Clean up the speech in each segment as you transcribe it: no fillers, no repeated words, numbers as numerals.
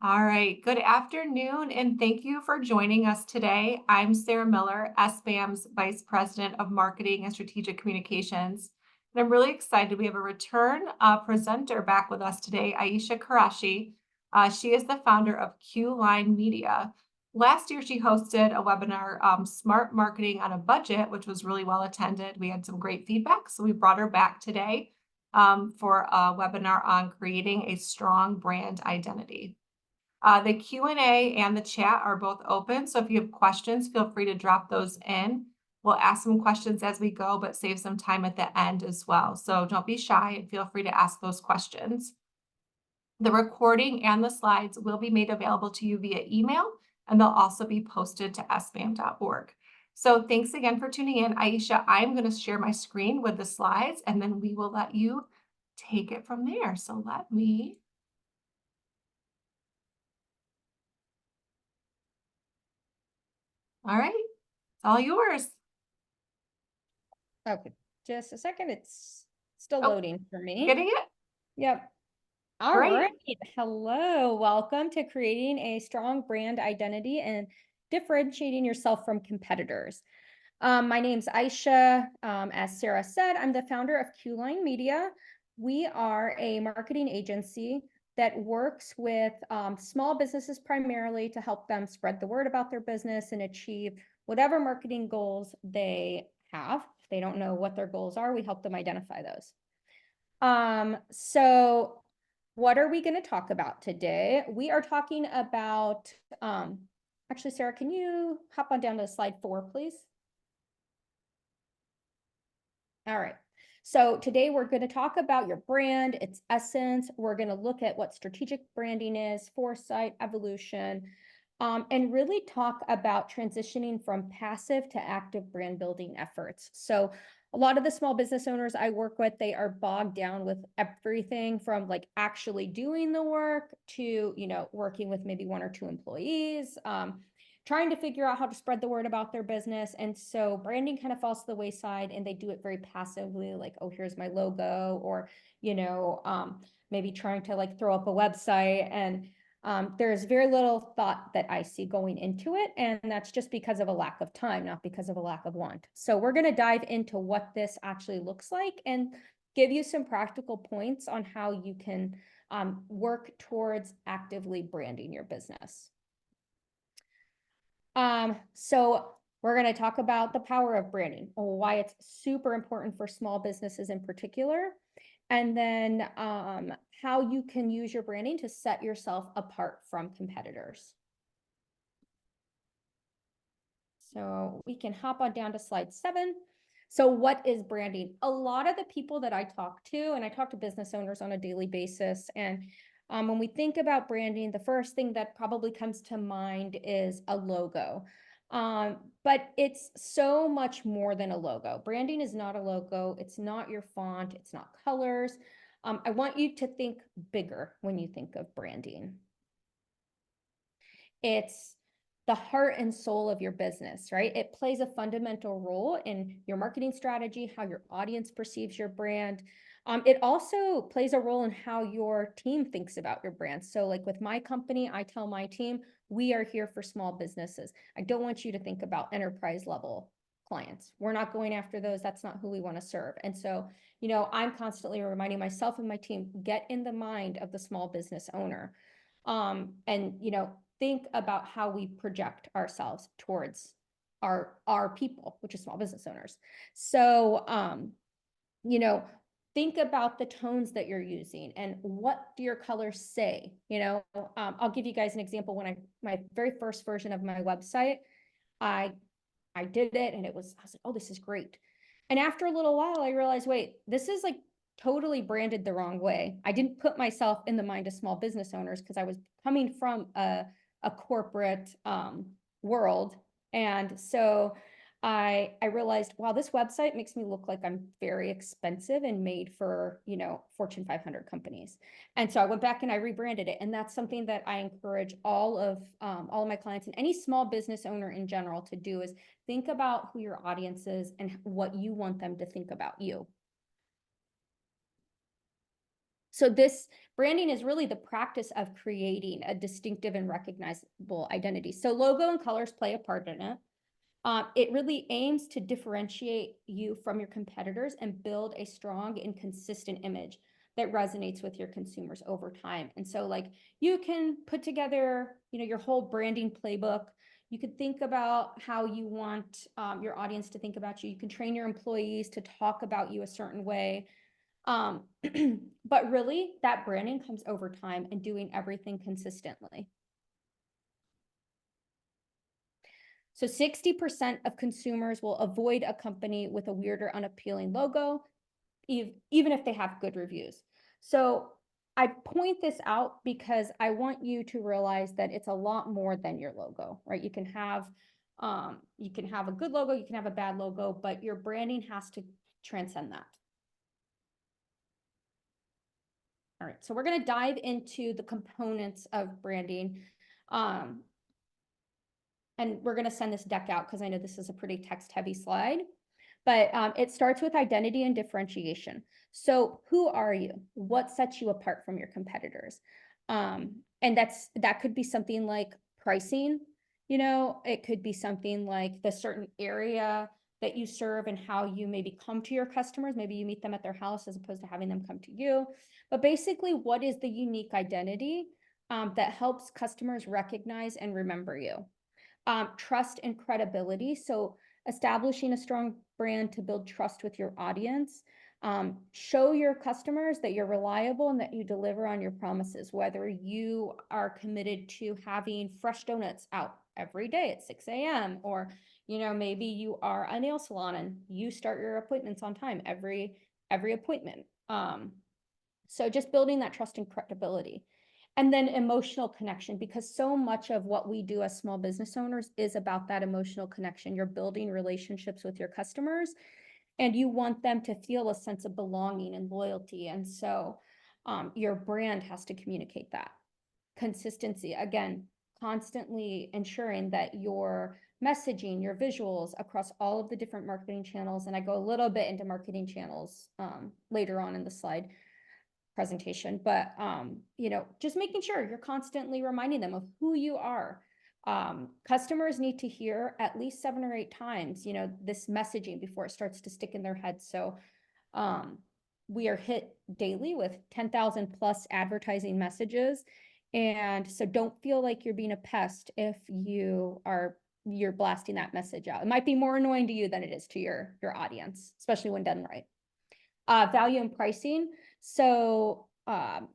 All right. Good afternoon, and thank you for joining us today. I'm Sarah Miller, SBAM's Vice President of Marketing and Strategic Communications. And I'm really excited. We have a return presenter back with us today, Ayesha Qureshi. She is the founder of Q Line Media. Last year, she hosted a webinar, Smart Marketing on a Budget, which was really well attended. We had some great feedback, so we brought her back today for a webinar on creating a strong brand identity. The Q&A and the chat are both open, so if you have questions, feel free to drop those in. We'll ask some questions as we go, but save some time at the end as well. So don't be shy and feel free to ask those questions. The recording and the slides will be made available to you via email, and they'll also be posted to sbam.org. So thanks again for tuning in. Ayesha, I'm going to share my screen with the slides, and then we will let you take it from there. So let me... All right, it's all yours. Okay, just a second. It's still Oh, loading for me. getting it? Yep. All Great. right. Hello. Welcome to creating a strong brand identity and differentiating yourself from competitors. My name's Ayesha. As Sarah said, I'm the founder of Q Line Media. We are a marketing agency that works with small businesses primarily to help them spread the word about their business and achieve whatever marketing goals they have. If they don't know what their goals are, we help them identify those. So what are we going to talk about today? We are talking about, actually, Sarah, can you hop on down to slide 4, please? All right. So today we're going to talk about your brand, its essence. We're going to look at what strategic branding is, foresight, evolution, and really talk about transitioning from passive to active brand building efforts. So a lot of the small business owners I work with, they are bogged down with everything from like actually doing the work to, working with maybe 1 or 2 employees, trying to figure out how to spread the word about their business. And so branding kind of falls to the wayside and they do it very passively, like, oh, here's my logo, or, maybe trying to like throw up a website. And there's very little thought that I see going into it. And that's just because of a lack of time, not because of a lack of want. So we're going to dive into what this actually looks like and give you some practical points on how you can work towards actively branding your business. So we're going to talk about the power of branding, why it's super important for small businesses in particular, and then how you can use your branding to set yourself apart from competitors. So we can hop on down to slide 7. So what is branding? A lot of the people that I talk to, and I talk to business owners on a daily basis, and when we think about branding, the first thing that probably comes to mind is a logo. But it's so much more than a logo. Branding is not a logo. It's not your font. It's not colors. I want you to think bigger when you think of branding. It's the heart and soul of your business, right? It plays a fundamental role in your marketing strategy, how your audience perceives your brand. It also plays a role in how your team thinks about your brand. So like with my company, I tell my team, we are here for small businesses. I don't want you to think about enterprise level clients. We're not going after those. That's not who we want to serve. And so, I'm constantly reminding myself and my team, get in the mind of the small business owner. And think about how we project ourselves towards our people, which is small business owners. So think about the tones that you're using and what do your colors say. I'll give you guys an example. When my very first version of my website, I did it and I was like, oh, this is great. And after a little while, I realized, wait, this is like totally branded the wrong way. I didn't put myself in the mind of small business owners because I was coming from a corporate world. And so I realized, wow, this website makes me look like I'm very expensive and made for, Fortune 500 companies. And so I went back and I rebranded it. And that's something that I encourage all of my clients and any small business owner in general to do, is think about who your audience is and what you want them to think about you. So this branding is really the practice of creating a distinctive and recognizable identity. So logo and colors play a part in it. It really aims to differentiate you from your competitors and build a strong and consistent image that resonates with your consumers over time. And so like you can put together, your whole branding playbook. You could think about how you want your audience to think about you. You can train your employees to talk about you a certain way. Um, but really that branding comes over time and doing everything consistently. So 60% of consumers will avoid a company with a weird or unappealing logo, even if they have good reviews. So I point this out because I want you to realize that it's a lot more than your logo, right? You can have a good logo, you can have a bad logo, but your branding has to transcend that. All right, so we're going to dive into the components of branding. And we're going to send this deck out because I know this is a pretty text heavy slide, but it starts with identity and differentiation. So who are you? What sets you apart from your competitors? And that could be something like pricing, it could be something like the certain area that you serve and how you maybe come to your customers. Maybe you meet them at their house as opposed to having them come to you. But basically, what is the unique identity that helps customers recognize and remember you? Trust and credibility. So establishing a strong brand to build trust with your audience. Show your customers that you're reliable and that you deliver on your promises, whether you are committed to having fresh donuts out every day at 6 a.m. or, maybe you are a nail salon and you start your appointments on time every appointment. So just building that trust and credibility. And then emotional connection, because so much of what we do as small business owners is about that emotional connection. You're building relationships with your customers and you want them to feel a sense of belonging and loyalty. And so your brand has to communicate that. Consistency, again, constantly ensuring that your messaging, your visuals across all of the different marketing channels, and I go a little bit into marketing channels later on in the slide presentation, but just making sure you're constantly reminding them of who you are. Customers need to hear at least 7 or 8 times, this messaging before it starts to stick in their head. So we are hit daily with 10,000 plus advertising messages. And so don't feel like you're being a pest if you're blasting that message out. It might be more annoying to you than it is to your audience, especially when done right. Value and pricing. So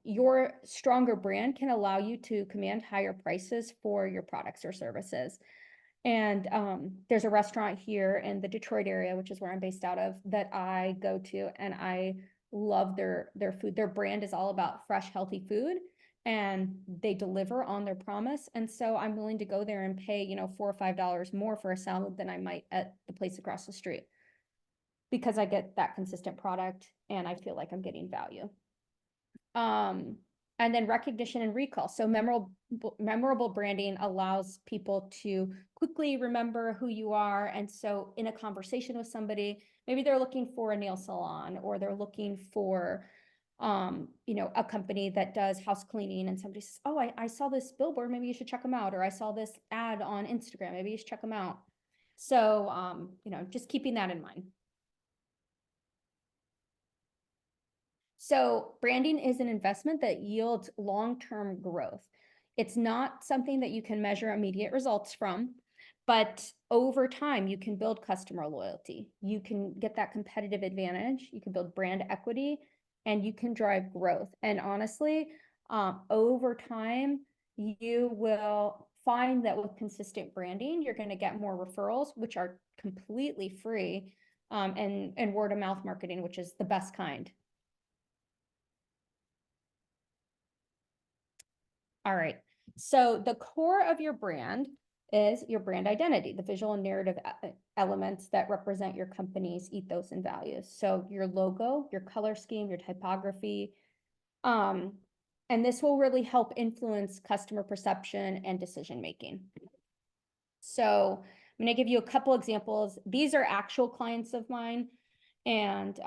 your stronger brand can allow you to command higher prices for your products or services. And there's a restaurant here in the Detroit area, which is where I'm based out of, that I go to, and I love their food. Their brand is all about fresh, healthy food, and they deliver on their promise. And so I'm willing to go there and pay, $4 or $5 more for a salad than I might at the place across the street, because I get that consistent product and I feel like I'm getting value. And then recognition and recall. So memorable branding allows people to quickly remember who you are. And so in a conversation with somebody, maybe they're looking for a nail salon, or they're looking for a company that does house cleaning, and somebody says, oh, I saw this billboard, maybe you should check them out. Or I saw this ad on Instagram, maybe you should check them out. So, just keeping that in mind. So branding is an investment that yields long-term growth. It's not something that you can measure immediate results from, but over time, you can build customer loyalty. You can get that competitive advantage. You can build brand equity, and you can drive growth. And honestly, over time, you will find that with consistent branding, you're going to get more referrals, which are completely free, and word of mouth marketing, which is the best kind. All right. So the core of your brand is your brand identity, the visual and narrative elements that represent your company's ethos and values. So your logo, your color scheme, your typography, and this will really help influence customer perception and decision making. So I'm going to give you a couple examples. These are actual clients of mine, and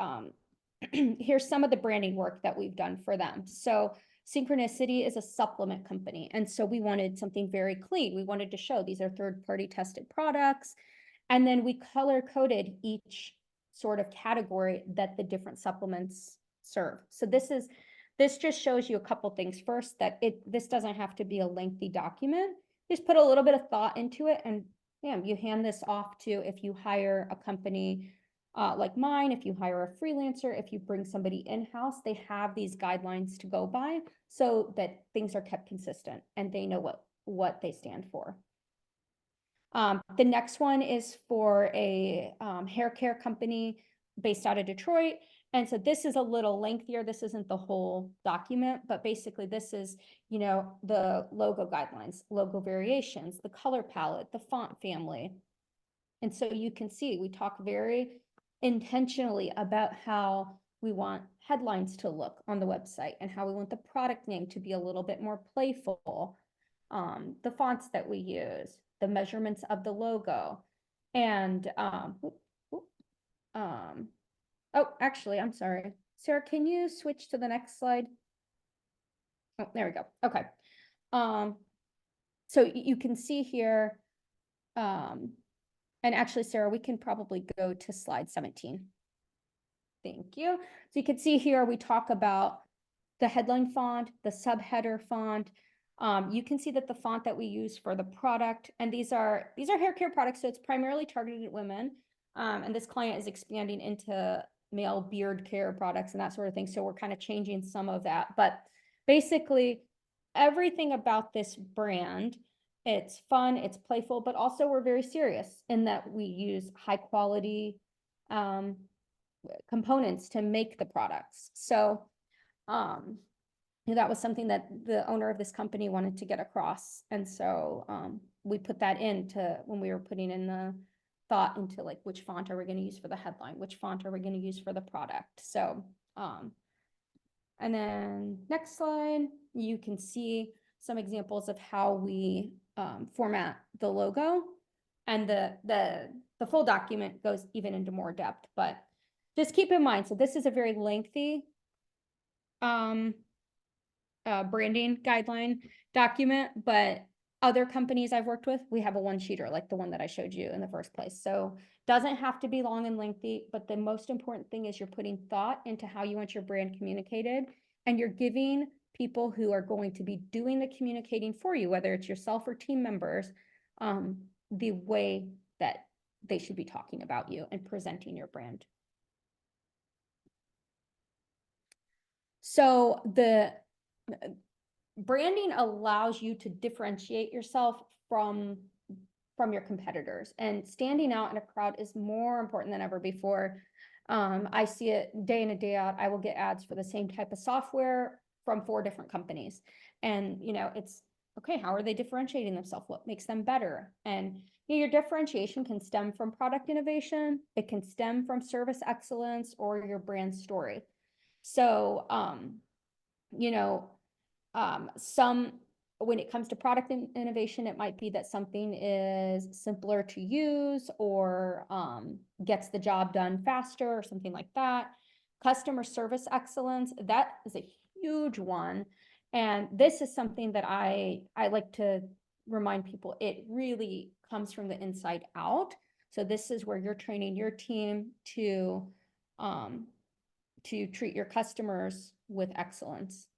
here's some of the branding work that we've done for them. So Synchronicity is a supplement company. And so we wanted something very clean. We wanted to show these are third-party tested products. And then we color coded each sort of category that the different supplements serve. So this just shows you a couple things. First, that this doesn't have to be a lengthy document. Just put a little bit of thought into it, and you hand this off to, if you hire a company like mine, if you hire a freelancer, if you bring somebody in-house, they have these guidelines to go by so that things are kept consistent and they know what they stand for. The next one is for a hair care company based out of Detroit. And so this is a little lengthier. This isn't the whole document, but basically this is, the logo guidelines, logo variations, the color palette, the font family. And so you can see, we talk very intentionally about how we want headlines to look on the website and how we want the product name to be a little bit more playful. The fonts that we use, the measurements of the logo, and oh, actually, I'm sorry. Sarah, can you switch to the next slide? Oh, there we go. Okay. So you can see here, and actually, Sarah, we can probably go to slide 17. Thank you. So you can see here, we talk about the headline font, the subheader font. You can see that the font that we use for the product, and these are hair care products, so it's primarily targeted at women. And this client is expanding into male beard care products and that sort of thing. So we're kind of changing some of that. But basically, everything about this brand, it's fun, it's playful, but also we're very serious in that we use high quality components to make the products. So that was something that the owner of this company wanted to get across. And so we put that into when we were putting in the thought into like, which font are we going to use for the headline? Which font are we going to use for the product? So, and then next slide, you can see some examples of how we format the logo, and the full document goes even into more depth, but just keep in mind, so this is a very lengthy branding guideline document, but other companies I've worked with, we have a one-sheeter like the one that I showed you in the first place. So doesn't have to be long and lengthy, but the most important thing is you're putting thought into how you want your brand communicated, and you're giving people who are going to be doing the communicating for you, whether it's yourself or team members, the way that they should be talking about you and presenting your brand. So the branding allows you to differentiate yourself from your competitors, and standing out in a crowd is more important than ever before. I see it day in and day out. I will get ads for the same type of software from 4 different companies. And, it's okay, how are they differentiating themselves? What makes them better? And your differentiation can stem from product innovation. It can stem from service excellence or your brand story. So, when it comes to product innovation, it might be that something is simpler to use or gets the job done faster or something like that. Customer service excellence, that is a huge one. And this is something that I like to remind people, it really comes from the inside out. So this is where you're training your team to treat your customers with excellence.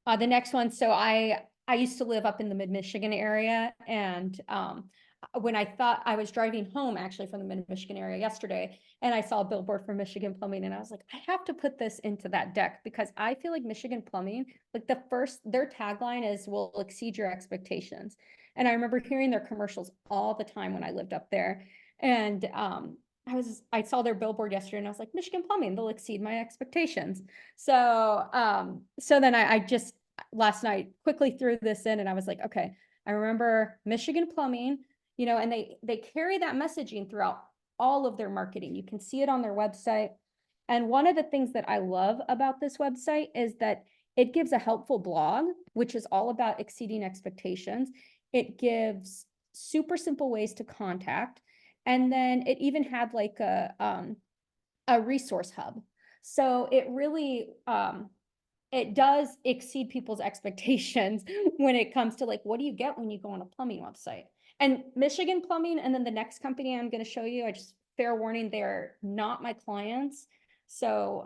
The next one, so I used to live up in the mid-Michigan area, and when I thought I was driving home actually from the mid-Michigan area yesterday, and I saw a billboard for Michigan Plumbing, and I was like, I have to put this into that deck because I feel like Michigan Plumbing, like their tagline is "will exceed your expectations," and I remember hearing their commercials all the time when I lived up there, and I saw their billboard yesterday and I was like, Michigan Plumbing, they'll exceed my expectations. So, so then I just last night quickly threw this in and I was like, okay, I remember Michigan Plumbing, and they carry that messaging throughout all of their marketing. You can see it on their website. And one of the things that I love about this website is that it gives a helpful blog, which is all about exceeding expectations. It gives super simple ways to contact. And then it even had like a a resource hub. So it really, it does exceed people's expectations when it comes to like, what do you get when you go on a plumbing website? And Michigan Plumbing, and then the next company I'm going to show you, I just fair warning, they're not my clients. So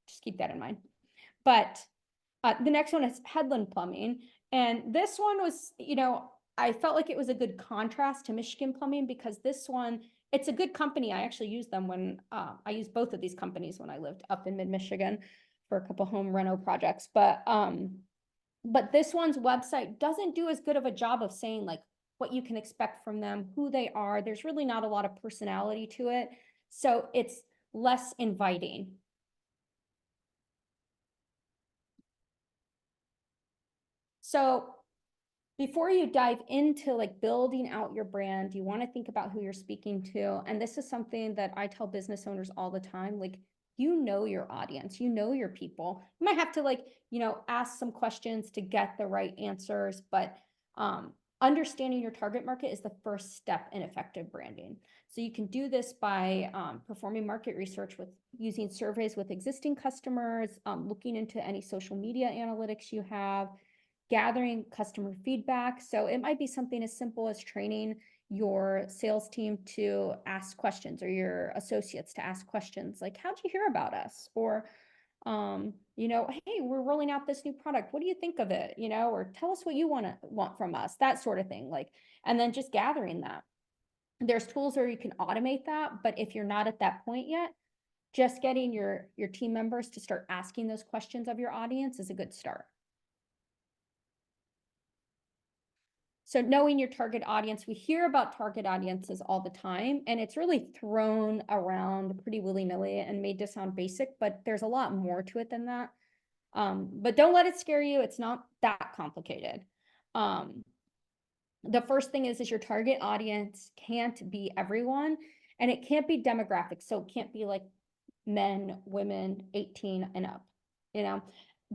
just keep that in mind. But the next one is Headland Plumbing. And this one was, I felt like it was a good contrast to Michigan Plumbing because this one, it's a good company. I actually used them when I used both of these companies when I lived up in mid-Michigan for a couple home reno projects. But this one's website doesn't do as good of a job of saying like what you can expect from them, who they are. There's really not a lot of personality to it. So it's less inviting. So before you dive into like building out your brand, you want to think about who you're speaking to. And this is something that I tell business owners all the time. Like, your audience, your people. You might have to like, ask some questions to get the right answers, but understanding your target market is the first step in effective branding. So you can do this by performing market research with using surveys with existing customers, looking into any social media analytics you have, gathering customer feedback. So it might be something as simple as training your sales team to ask questions or your associates to ask questions like, how'd you hear about us? Or, hey, we're rolling out this new product. What do you think of it? Or tell us what you want from us, that sort of thing. Like, and then just gathering that. There's tools where you can automate that, but if you're not at that point yet, just getting your team members to start asking those questions of your audience is a good start. So knowing your target audience, we hear about target audiences all the time, and it's really thrown around pretty willy-nilly and made to sound basic, but there's a lot more to it than that. But don't let it scare you. It's not that complicated. The first thing is your target audience can't be everyone, and it can't be demographic. So it can't be like men, women, 18 and up,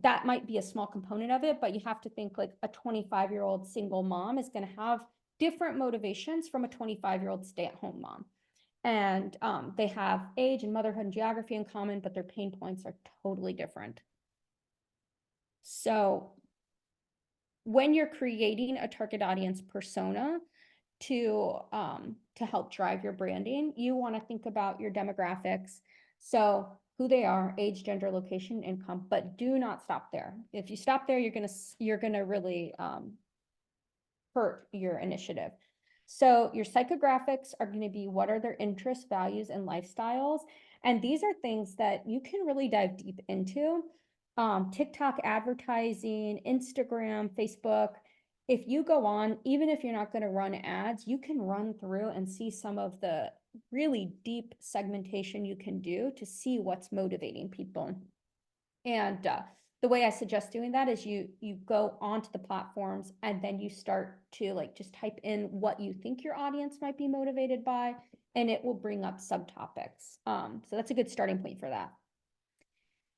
that might be a small component of it, but you have to think like a 25-year-old single mom is going to have different motivations from a 25-year-old stay-at-home mom. And they have age and motherhood and geography in common, but their pain points are totally different. So when you're creating a target audience persona to help drive your branding, you want to think about your demographics. So who they are, age, gender, location, income, but do not stop there. If you stop there, you're gonna really hurt your initiative. So your psychographics are going to be what are their interests, values, and lifestyles. And these are things that you can really dive deep into. TikTok advertising, Instagram, Facebook. If you go on, even if you're not going to run ads, you can run through and see some of the really deep segmentation you can do to see what's motivating people. And the way I suggest doing that is you go onto the platforms and then you start to like just type in what you think your audience might be motivated by, and it will bring up subtopics. So that's a good starting point for that.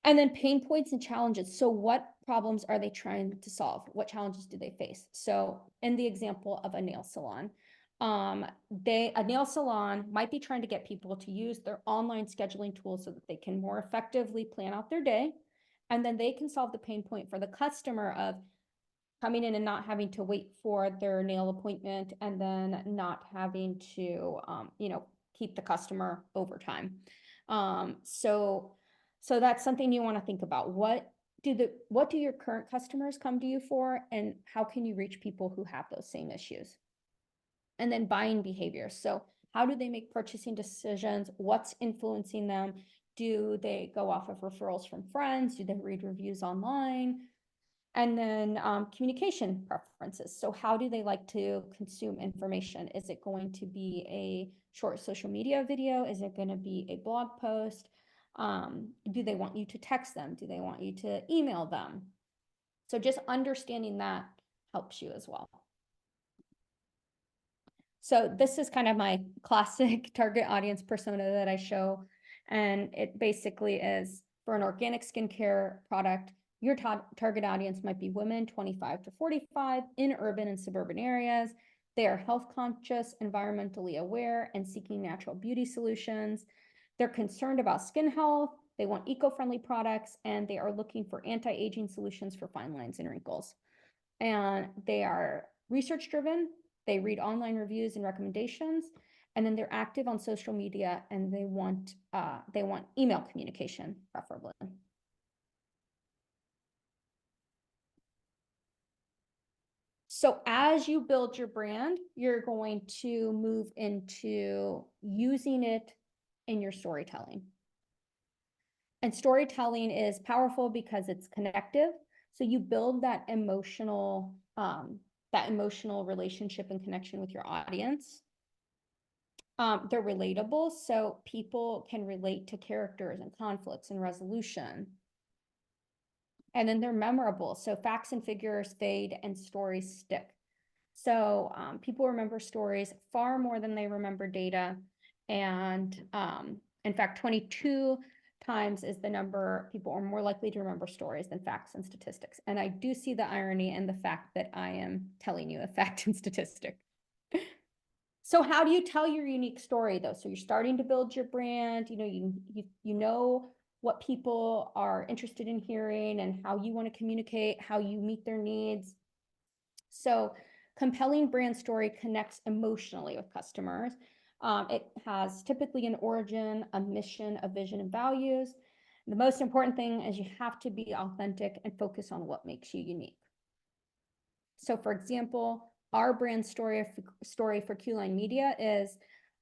And then pain points and challenges. So what problems are they trying to solve? What challenges do they face? So in the example of a nail salon, a nail salon might be trying to get people to use their online scheduling tools so that they can more effectively plan out their day. And then they can solve the pain point for the customer of coming in and not having to wait for their nail appointment and then not having to, keep the customer over time. So that's something you want to think about. What do your current customers come to you for, and how can you reach people who have those same issues? And then buying behavior. So how do they make purchasing decisions? What's influencing them? Do they go off of referrals from friends? Do they read reviews online? And then communication preferences. So how do they like to consume information? Is it going to be a short social media video? Is it going to be a blog post? Do they want you to text them? Do they want you to email them? So just understanding that helps you as well. So this is kind of my classic target audience persona that I show. And it basically is for an organic skincare product, your target audience might be women 25 to 45 in urban and suburban areas. They are health conscious, environmentally aware, and seeking natural beauty solutions. They're concerned about skin health, they want eco-friendly products, and they are looking for anti-aging solutions for fine lines and wrinkles. And they are research-driven, they read online reviews and recommendations, and then they're active on social media, and they want email communication, preferably. So as you build your brand, you're going to move into using it in your storytelling. And storytelling is powerful because it's connective. So you build that emotional relationship and connection with your audience. They're relatable, so people can relate to characters and conflicts and resolution. And then they're memorable. So facts and figures fade and stories stick. So people remember stories far more than they remember data. And in fact, 22 times is the number people are more likely to remember stories than facts and statistics. And I do see the irony in the fact that I am telling you a fact and statistic. So how do you tell your unique story though? So you're starting to build your brand, you know what people are interested in hearing and how you want to communicate, how you meet their needs. So compelling brand story connects emotionally with customers. It has typically an origin, a mission, a vision, and values. The most important thing is you have to be authentic and focus on what makes you unique. So for example, our brand story for Q-Line Media is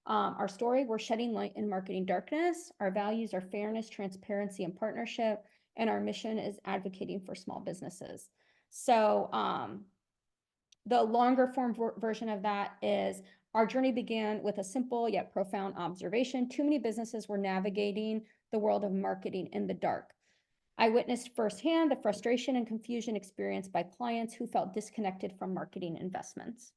our story, we're shedding light in marketing darkness. Our values are fairness, transparency, and partnership. And our mission is advocating for small businesses. So the longer form version of that is our journey began with a simple yet profound observation. Too many businesses were navigating the world of marketing in the dark. I witnessed firsthand the frustration and confusion experienced by clients who felt disconnected from marketing investments.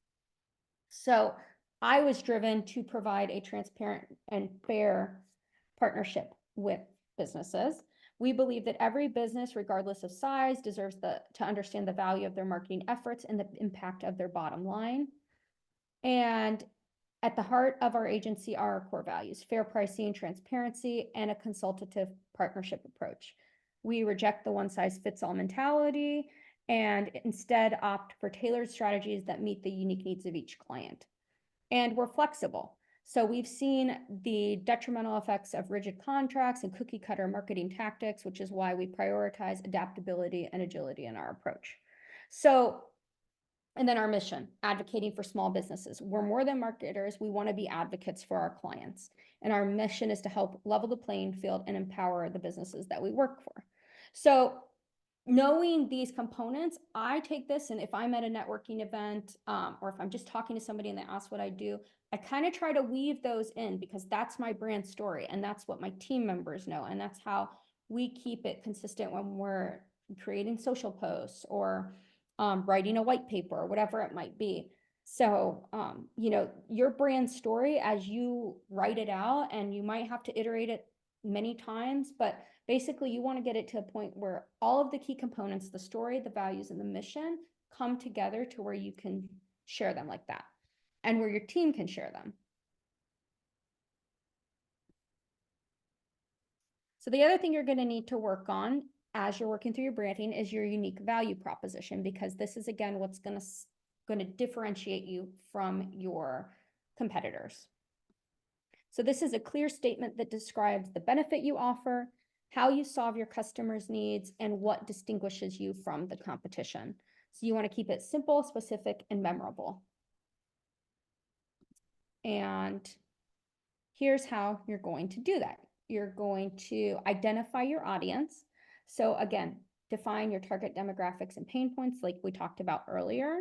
So I was driven to provide a transparent and fair partnership with businesses. We believe that every business, regardless of size, deserves to understand the value of their marketing efforts and the impact of their bottom line. And at the heart of our agency are our core values: fair pricing, transparency, and a consultative partnership approach. We reject the one-size-fits-all mentality and instead opt for tailored strategies that meet the unique needs of each client. And we're flexible. So we've seen the detrimental effects of rigid contracts and cookie cutter marketing tactics, which is why we prioritize adaptability and agility in our approach. So, and then our mission, advocating for small businesses. We're more than marketers. We want to be advocates for our clients. And our mission is to help level the playing field and empower the businesses that we work for. So knowing these components, I take this, and if I'm at a networking event or if I'm just talking to somebody and they ask what I do, I kind of try to weave those in because that's my brand story and that's what my team members know. And that's how we keep it consistent when we're creating social posts or writing a white paper or whatever it might be. So, your brand story as you write it out, and you might have to iterate it many times, but basically you want to get it to a point where all of the key components, the story, the values, and the mission come together to where you can share them like that and where your team can share them. So the other thing you're going to need to work on as you're working through your branding is your unique value proposition, because this is, again, what's going to differentiate you from your competitors. So this is a clear statement that describes the benefit you offer, how you solve your customers' needs, and what distinguishes you from the competition. So you want to keep it simple, specific, and memorable. And here's how you're going to do that. You're going to identify your audience. So again, define your target demographics and pain points like we talked about earlier.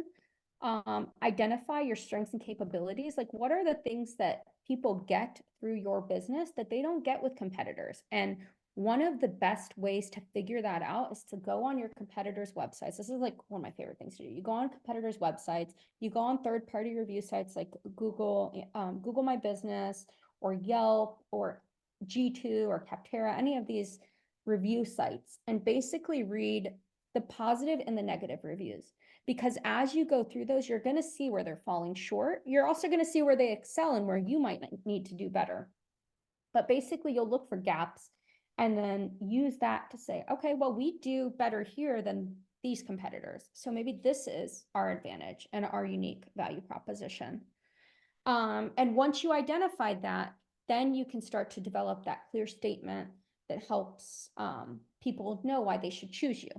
Identify your strengths and capabilities. Like, what are the things that people get through your business that they don't get with competitors? And one of the best ways to figure that out is to go on your competitors' websites. This is like one of my favorite things to do. You go on competitors' websites, you go on third-party review sites like Google, Google My Business, or Yelp, or G2, or Capterra, any of these review sites, and basically read the positive and the negative reviews. Because as you go through those, you're going to see where they're falling short. You're also going to see where they excel and where you might need to do better. But basically you'll look for gaps and then use that to say, okay, well, we do better here than these competitors. So maybe this is our advantage and our unique value proposition. And once you identify that, then you can start to develop that clear statement that helps people know why they should choose you.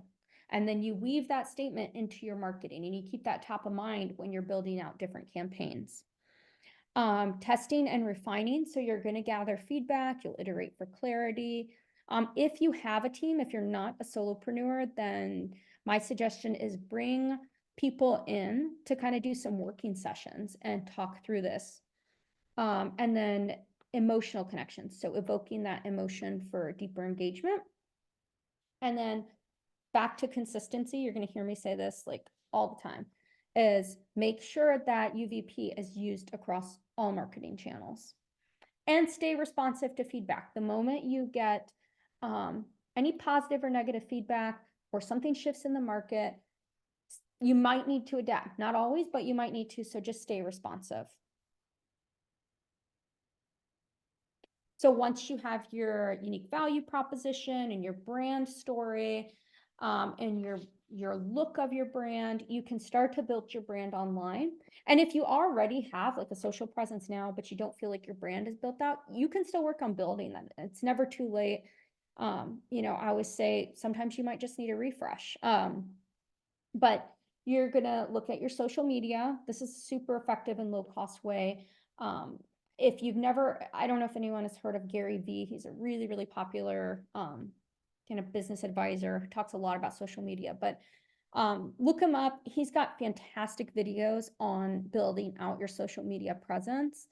And then you weave that statement into your marketing and you keep that top of mind when you're building out different campaigns. Testing and refining. So you're going to gather feedback, you'll iterate for clarity. If you have a team, if you're not a solopreneur, then my suggestion is bring people in to kind of do some working sessions and talk through this. And then emotional connections. So evoking that emotion for deeper engagement. And then back to consistency, you're going to hear me say this like all the time, is make sure that UVP is used across all marketing channels and stay responsive to feedback. The moment you get any positive or negative feedback or something shifts in the market, you might need to adapt. Not always, but you might need to. So just stay responsive. So once you have your unique value proposition and your brand story and your look of your brand, you can start to build your brand online. And if you already have like a social presence now, but you don't feel like your brand is built out, you can still work on building that. It's never too late. I always say sometimes you might just need a refresh. But you're gonna look at your social media. This is a super effective and low cost way. If you've never, I don't know if anyone has heard of Gary Vee. He's a really, really popular kind of business advisor, talks a lot about social media, but look him up. He's got fantastic videos on building out your social media presence.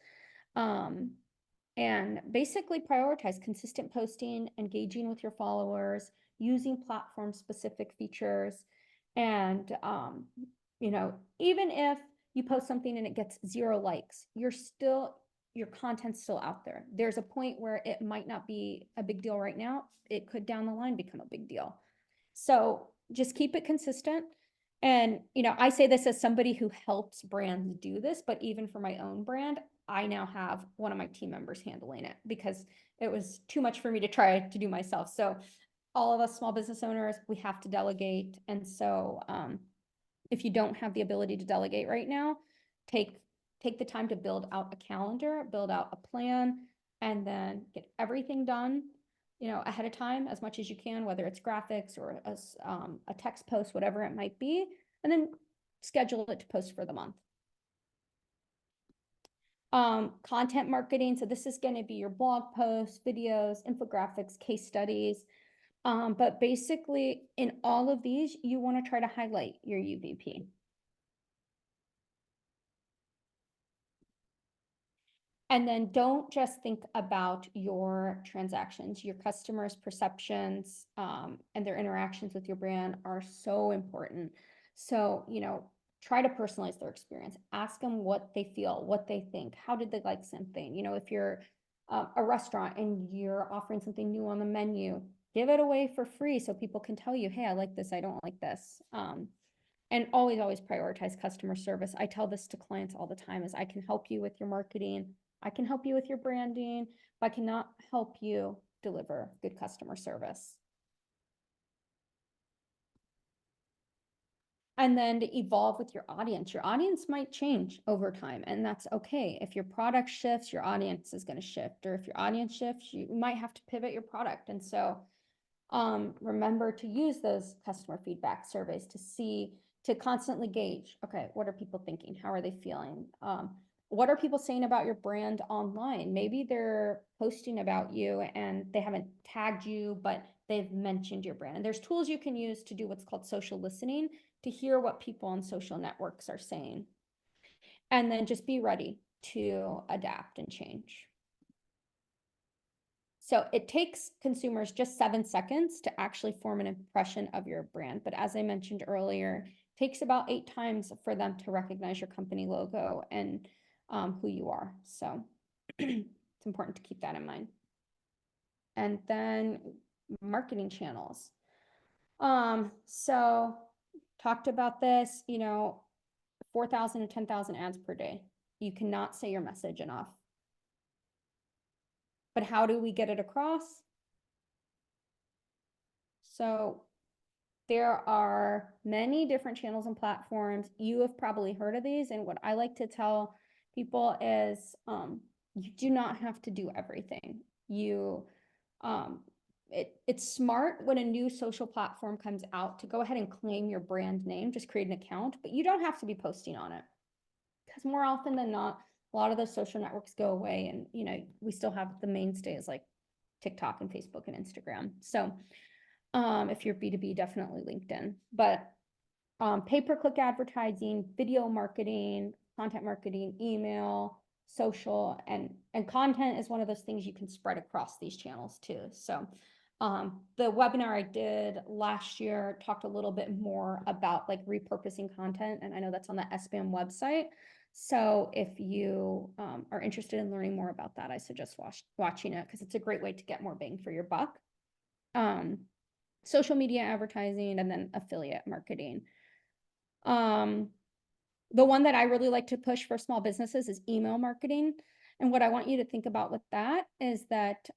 And basically prioritize consistent posting, engaging with your followers, using platform specific features. And, even if you post something and it gets 0 likes, your content's still out there. There's a point where it might not be a big deal right now. It could down the line become a big deal. So just keep it consistent. And, I say this as somebody who helps brands do this, but even for my own brand, I now have one of my team members handling it because it was too much for me to try to do myself. So all of us small business owners, we have to delegate. And so if you don't have the ability to delegate right now, take the time to build out a calendar, build out a plan, and then get everything done, ahead of time as much as you can, whether it's graphics or a text post, whatever it might be, and then schedule it to post for the month. Content marketing. So this is going to be your blog posts, videos, infographics, case studies. But basically in all of these, you want to try to highlight your UVP. And then don't just think about your transactions, your customers' perceptions and their interactions with your brand are so important. So, try to personalize their experience. Ask them what they feel, what they think, how did they like something? If you're a restaurant and you're offering something new on the menu, give it away for free so people can tell you, hey, I like this, I don't like this. And always prioritize customer service. I tell this to clients all the time is I can help you with your marketing. I can help you with your branding, but I cannot help you deliver good customer service. And then to evolve with your audience. Your audience might change over time, and that's okay. If your product shifts, your audience is going to shift. Or if your audience shifts, you might have to pivot your product. And so remember to use those customer feedback surveys to constantly gauge, okay, what are people thinking? How are they feeling? What are people saying about your brand online? Maybe they're posting about you and they haven't tagged you, but they've mentioned your brand. And there's tools you can use to do what's called social listening to hear what people on social networks are saying. And then just be ready to adapt and change. So it takes consumers just 7 seconds to actually form an impression of your brand. But as I mentioned earlier, it takes about 8 times for them to recognize your company logo and who you are. So it's important to keep that in mind. And then marketing channels. So talked about this, 4,000 to 10,000 ads per day. You cannot say your message enough. But how do we get it across? So there are many different channels and platforms. You have probably heard of these. And what I like to tell people is you do not have to do everything. Um, it's smart when a new social platform comes out to go ahead and claim your brand name, just create an account, but you don't have to be posting on it. Because more often than not, a lot of those social networks go away and, we still have the mainstays like TikTok and Facebook and Instagram. So if you're B2B, definitely LinkedIn. But pay-per-click advertising, video marketing, content marketing, email, social, and content is one of those things you can spread across these channels too. So the webinar I did last year talked a little bit more about like repurposing content, and I know that's on the SBAM website. So if you are interested in learning more about that, I suggest watching it because it's a great way to get more bang for your buck. Social media advertising, and then affiliate marketing. The one that I really like to push for small businesses is email marketing. And what I want you to think about with that is that,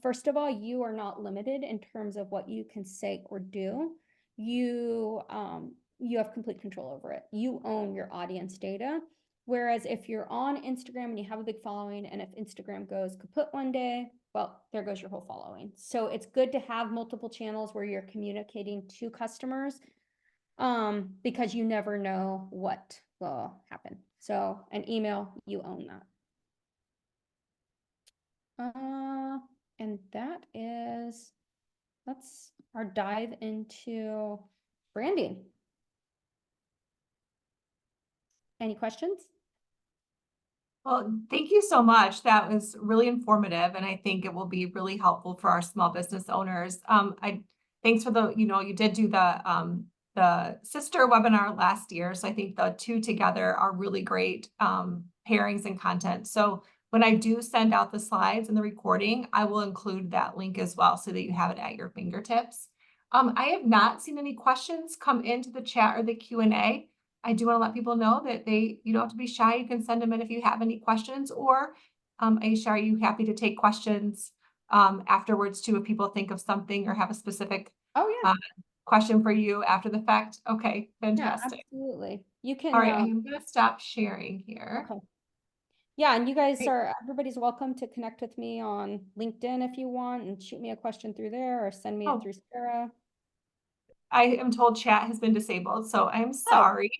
first of all, you are not limited in terms of what you can say or do. You have complete control over it. You own your audience data. Whereas if you're on Instagram and you have a big following, and if Instagram goes kaput one day, well, there goes your whole following. So it's good to have multiple channels where you're communicating to customers, because you never know what will happen. So an email, you own that. And that's our dive into branding. Any questions? Well, thank you so much. That was really informative, and I think it will be really helpful for our small business owners. Thanks for you did do the sister webinar last year, so I think the two together are really great pairings and content. So when I do send out the slides and the recording, I will include that link as well so that you have it at your fingertips. I have not seen any questions come into the chat or the Q&A. I do want to let people know that you don't have to be shy. You can send them in if you have any questions, or Ayesha, are you happy to take questions afterwards too, if people think of something or have a specific Oh yeah. question for you after the fact? Okay, Yeah, fantastic. absolutely. You All can, right, I am going to stop sharing here. okay. Yeah, and you guys Great. everybody's welcome to connect with me on LinkedIn if you want and shoot me a question through there or send me it Oh, through Sarah. I am told chat has been disabled, so I'm Oh, sorry,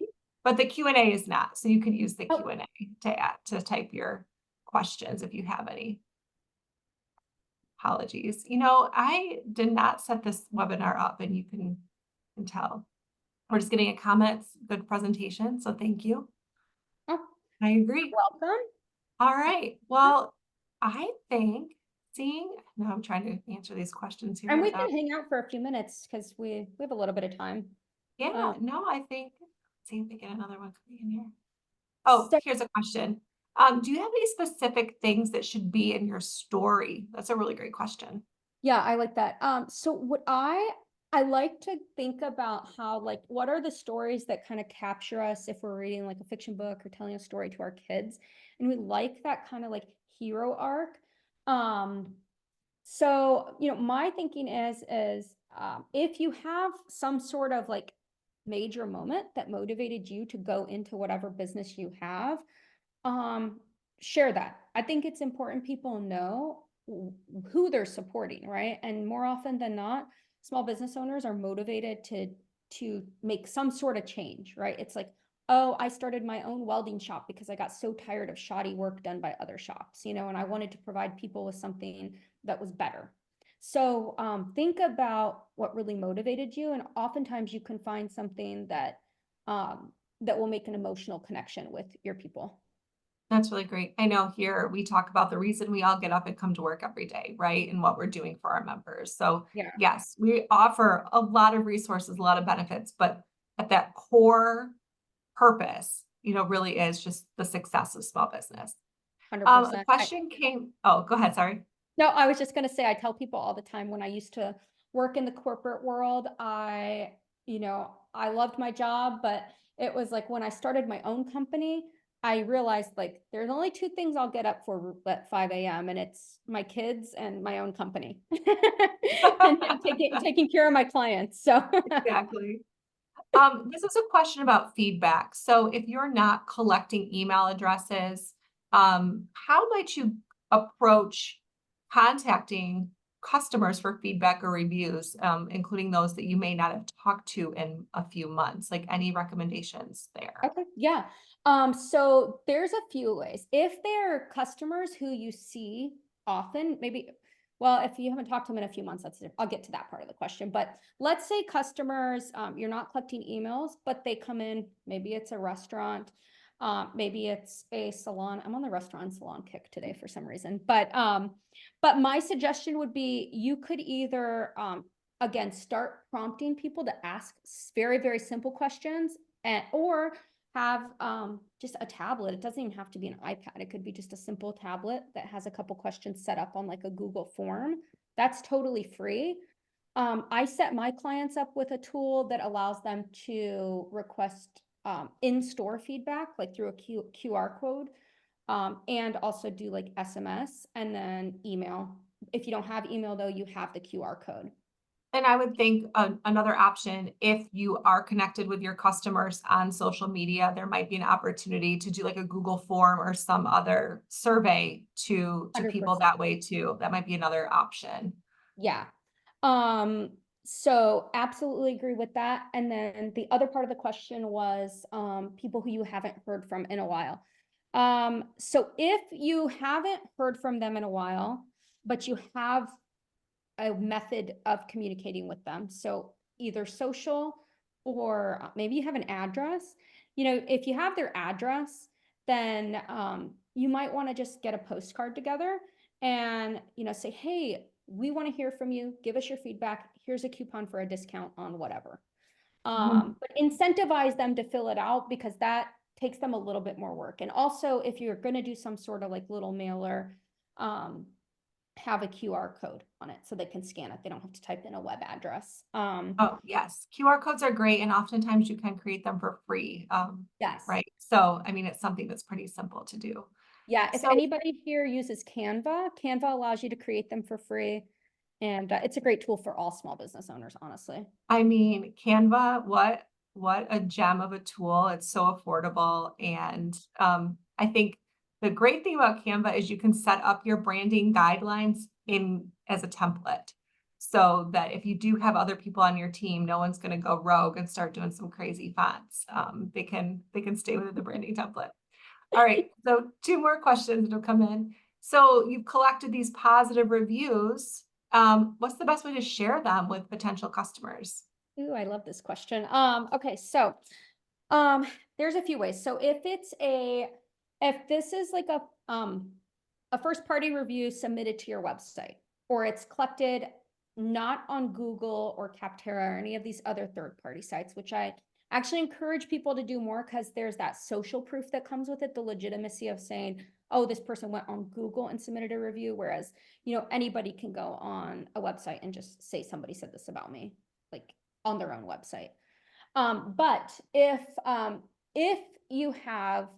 but the Q&A is not. So you can use the oh, Q&A to type your questions if you have any. Apologies. I did not set this webinar up, and you can tell. We're just getting a comments, good presentation, so thank you. oh, I agree. welcome. All right. Well, I think now I'm trying to answer these questions here And we without, can hang out for a few minutes because we have a little bit of time. yeah, Um, no, I think, let's see if we get another one coming in here. Oh, so here's a question. Do you have any specific things that should be in your story? That's a really great question. yeah, I like that. So what I like to think about how, like, what are the stories that kind of capture us if we're reading like a fiction book or telling a story to our kids, and we like that kind of like hero arc. So my thinking is if you have some sort of like major moment that motivated you to go into whatever business you have, um share that. I think it's important people know who they're supporting, right? And more often than not, small business owners are motivated to make some sort of change, right? It's like, oh, I started my own welding shop because I got so tired of shoddy work done by other shops, and I wanted to provide people with something that was better. So think about what really motivated you, and oftentimes you can find something that will make an emotional connection with your people. That's really great. I know here we talk about the reason we all get up and come to work every day, right? And what we're doing for our members. So Yeah, yes, we offer a lot of resources, a lot of benefits, but at that core purpose, really is just the success of small business. A 100%. question came, oh, go ahead, sorry. No, I was just going to say, I tell people all the time when I used to work in the corporate world, I loved my job, but it was like when I started my own company, I realized like there's only two things I'll get up for at 5 a.m. and it's my kids and my own company and taking care of my clients. So Exactly. This is a question about feedback. So if you're not collecting email addresses, how might you approach contacting customers for feedback or reviews, including those that you may not have talked to in a few months? Like any recommendations there? okay, yeah. So there's a few ways. If they're customers who you see often, maybe, well, if you haven't talked to them in a few months, I'll get to that part of the question. But let's say customers, you're not collecting emails, but they come in, maybe it's a restaurant, maybe it's a salon. I'm on the restaurant and salon kick today for some reason. But my suggestion would be you could either again start prompting people to ask very, very simple questions and or have just a tablet. It doesn't even have to be an iPad. It could be just a simple tablet that has a couple questions set up on like a Google form. That's totally free. I set my clients up with a tool that allows them to request in-store feedback, like through a QR code, and also do like SMS and then email. If you don't have email though, you have the QR code. And I would think another option, if you are connected with your customers on social media, there might be an opportunity to do like a Google form or some other survey to people 100%. that way too. That might be another option. Yeah. So absolutely agree with that. And then the other part of the question was people who you haven't heard from in a while. So if you haven't heard from them in a while, but you have a method of communicating with them, so either social or maybe you have an address, if you have their address, then you might want to just get a postcard together and say, hey, we want to hear from you, give us your feedback, here's a coupon for a discount on whatever. Mhm. But incentivize them to fill it out because that takes them a little bit more work. And also if you're going to do some sort of like little mailer, have a QR code on it so they can scan it. They don't have to type in a web address. Oh, yes. QR codes are great, and oftentimes you can create them for free. Yes. Right. So, I mean, it's something that's pretty simple to do. Yeah, if So, anybody here uses Canva, Canva allows you to create them for free. And it's a great tool for all small business owners, honestly. I mean, Canva, what a gem of a tool. It's so affordable. And I think the great thing about Canva is you can set up your branding guidelines in as a template. So that if you do have other people on your team, no one's going to go rogue and start doing some crazy fonts. They can stay within the branding template. All right. So two more questions that'll come in. So you've collected these positive reviews. What's the best way to share them with potential customers? Ooh, I love this question. Okay, so um there's a few ways. So if this is like a first party review submitted to your website, or it's collected not on Google or Capterra or any of these other third party sites, which I actually encourage people to do more because there's that social proof that comes with it, the legitimacy of saying, oh, this person went on Google and submitted a review, whereas, anybody can go on a website and just say somebody said this about me, like on their own website. But if you have,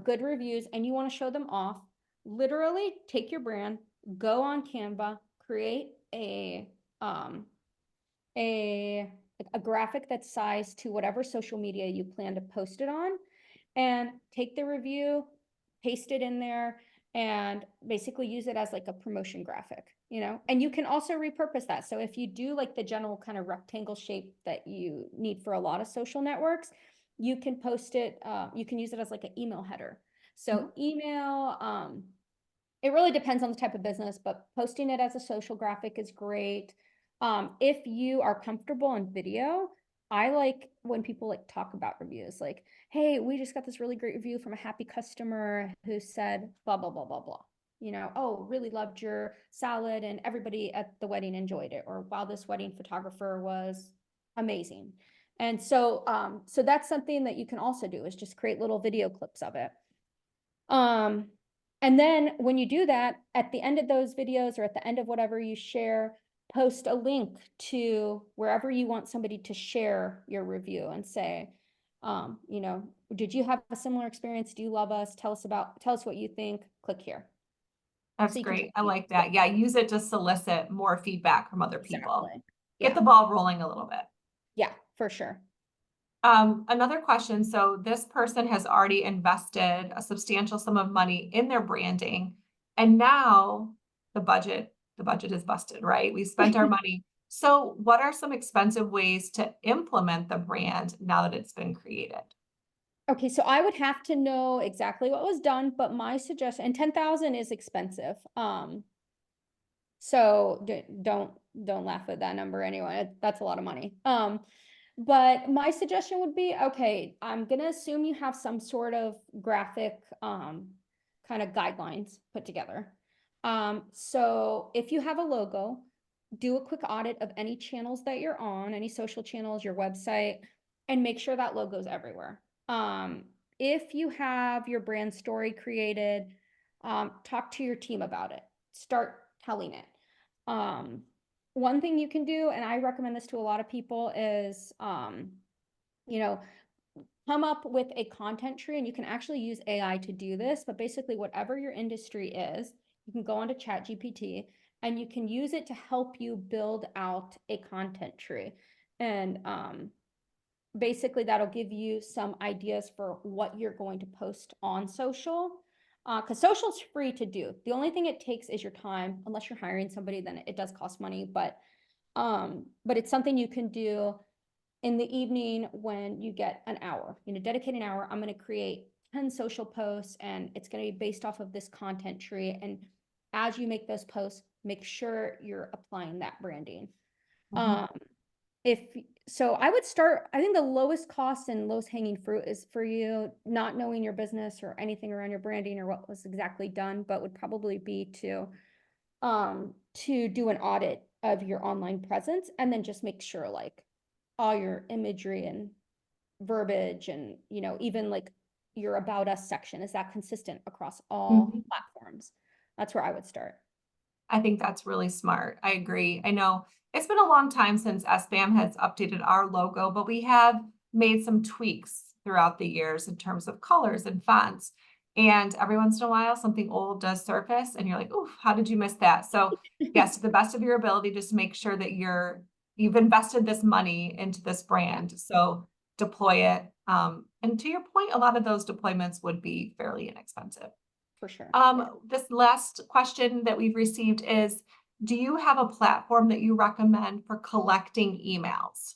good reviews and you want to show them off, literally take your brand, go on Canva, create um a a graphic that's sized to whatever social media you plan to post it on, and take the review, paste it in there, and basically use it as like a promotion graphic, and you can also repurpose that. So if you do like the general kind of rectangle shape that you need for a lot of social networks, you can post it, you can use it as like an email header. Mhm. So email, it really depends on the type of business, but posting it as a social graphic is great. If you are comfortable in video, I like when people like talk about reviews, like, hey, we just got this really great review from a happy customer who said blah, blah, blah, blah, blah. Oh, really loved your salad and everybody at the wedding enjoyed it. Or wow, this wedding photographer was amazing. And so that's something that you can also do is just create little video clips of it. Um, and then when you do that, at the end of those videos or at the end of whatever you share, post a link to wherever you want somebody to share your review and say, You know, did you have a similar experience? Do you love us? Tell us what you think. Click here. That's So you can great. check I the like that. Yeah, use it to solicit more feedback from other people. exactly. Get Yeah. the ball rolling a little bit. Yeah, for sure. Another question. So this person has already invested a substantial sum of money in their branding, and now the budget is busted, right? We spent our money. So what are some expensive ways to implement the brand now that it's been created? Okay, so I would have to know exactly what was done, but my suggestion, and 10,000 is expensive. So don't laugh at that number anyway. That's a lot of money. But my suggestion would be, okay, I'm gonna assume you have some sort of graphic kind of guidelines put together. So if you have a logo, do a quick audit of any channels that you're on, any social channels, your website, and make sure that logo's everywhere. If you have your brand story created, talk to your team about it. Start telling it. Um, One thing you can do, and I recommend this to a lot of people, is you know, come up with a content tree, and you can actually use AI to do this, but basically whatever your industry is, you can go onto ChatGPT and you can use it to help you build out a content tree. And basically that'll give you some ideas for what you're going to post on social. Because social's free to do. The only thing it takes is your time, unless you're hiring somebody, then it does cost money, but it's something you can do in the evening when you get an hour. Dedicate an hour. I'm going to create 10 social posts, and it's going to be based off of this content tree. And as you make those posts, make sure you're applying that branding. Mhm. Um, if so, I would start. I think the lowest cost and lowest hanging fruit is for you not knowing your business or anything around your branding or what was exactly done, but would probably be to do an audit of your online presence and then just make sure like all your imagery and verbiage and even like your about us section, is that consistent across all Mhm. platforms? That's where I would start. I think that's really smart. I agree. I know it's been a long time since SBAM has updated our logo, but we have made some tweaks throughout the years in terms of colors and fonts. And every once in a while, something old does surface, and you're like, "Ooh, how did you miss that?" So, yes, to the best of your ability, just make sure that you've invested this money into this Yeah, brand. So deploy it. And to your point, a lot of those deployments would be fairly inexpensive. for sure. Yeah. This last question that we've received is, do you have a platform that you recommend for collecting emails?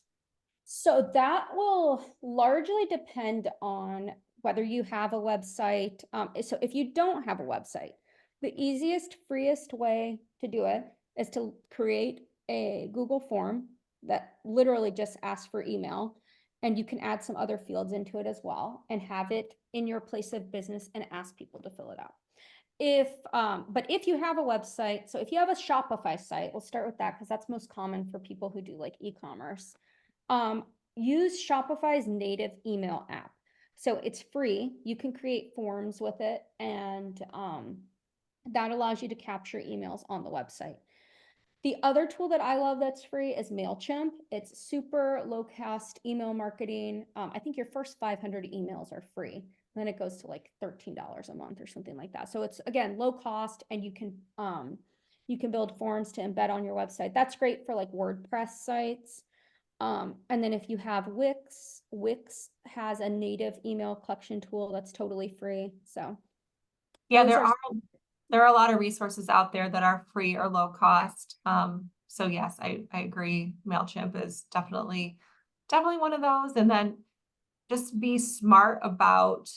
So that will largely depend on whether you have a website. So if you don't have a website, the easiest, freest way to do it is to create a Google form that literally just asks for email. And you can add some other fields into it as well and have it in your place of business and ask people to fill it out. But if you have a website, so if you have a Shopify site, we'll start with that because that's most common for people who do like e-commerce. Um, Use Shopify's native email app. So it's free. You can create forms with it, and that allows you to capture emails on the website. The other tool that I love that's free is MailChimp. It's super low cost email marketing. I think your first 500 emails are free. Then it goes to like $13 a month or something like that. So it's again low cost, and you can build forms to embed on your website. That's great for like WordPress sites. And then if you have Wix has a native email collection tool that's totally free. So Yeah, those are there are a lot of resources out there that are free or low cost. So yes, I agree. MailChimp is definitely one of those. And then just be smart about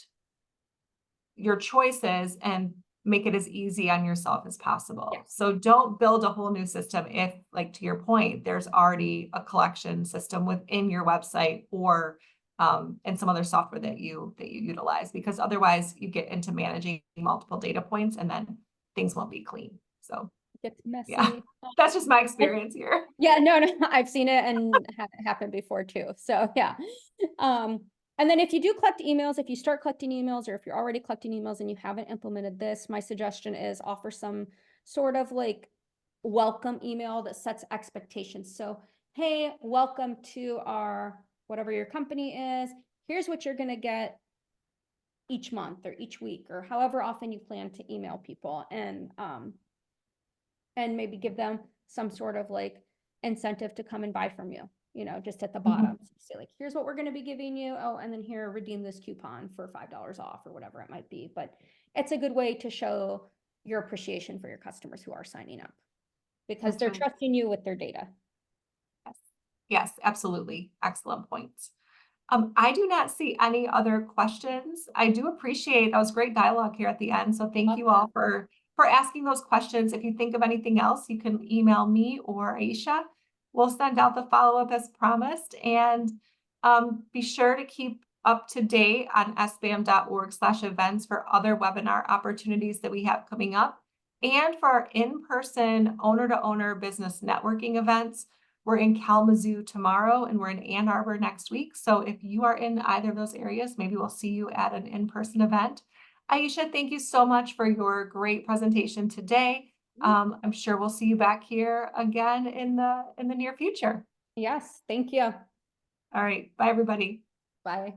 your choices and make it as easy on yourself as possible. yes, So don't build a whole new system if, like to your point, there's already a collection system within your website or and some other software that you utilize, because otherwise you get into managing multiple data points and then things won't be clean. So it gets yeah, messy. that's just my And experience here. yeah, no, I've seen it and happened before too. So yeah. Um, and then if you do collect emails, if you start collecting emails, or if you're already collecting emails and you haven't implemented this, my suggestion is offer some sort of like welcome email that sets expectations. So, hey, welcome to our whatever your company is. here's what you're going to get each month or each week or however often you plan to email people, and maybe give them some sort of like incentive to come and buy from you, just at the bottom. So you say like, here's what we're going to be giving you. Oh, and then here, redeem this coupon for $5 off or whatever it might be. But it's a good way to show your appreciation for your customers who are signing up, because That's they're really trusting you with their data. Yes, yes, absolutely. Excellent points. I do not see any other questions. I do appreciate, that was great dialogue here at the end. So thank you all for asking those questions. If you think of anything else, you can email me or Ayesha. We'll send out the follow-up as promised. And be sure to keep up to date on sbam.org/events for other webinar opportunities that we have coming up, and for our in-person owner-to-owner business networking events. We're in Kalamazoo tomorrow and we're in Ann Arbor next week. So if you are in either of those areas, maybe we'll see you at an in-person event. Ayesha, thank you so much for your great presentation today. I'm sure we'll see you back here again in the near future. Yes, thank you. All right. Bye, everybody. Bye.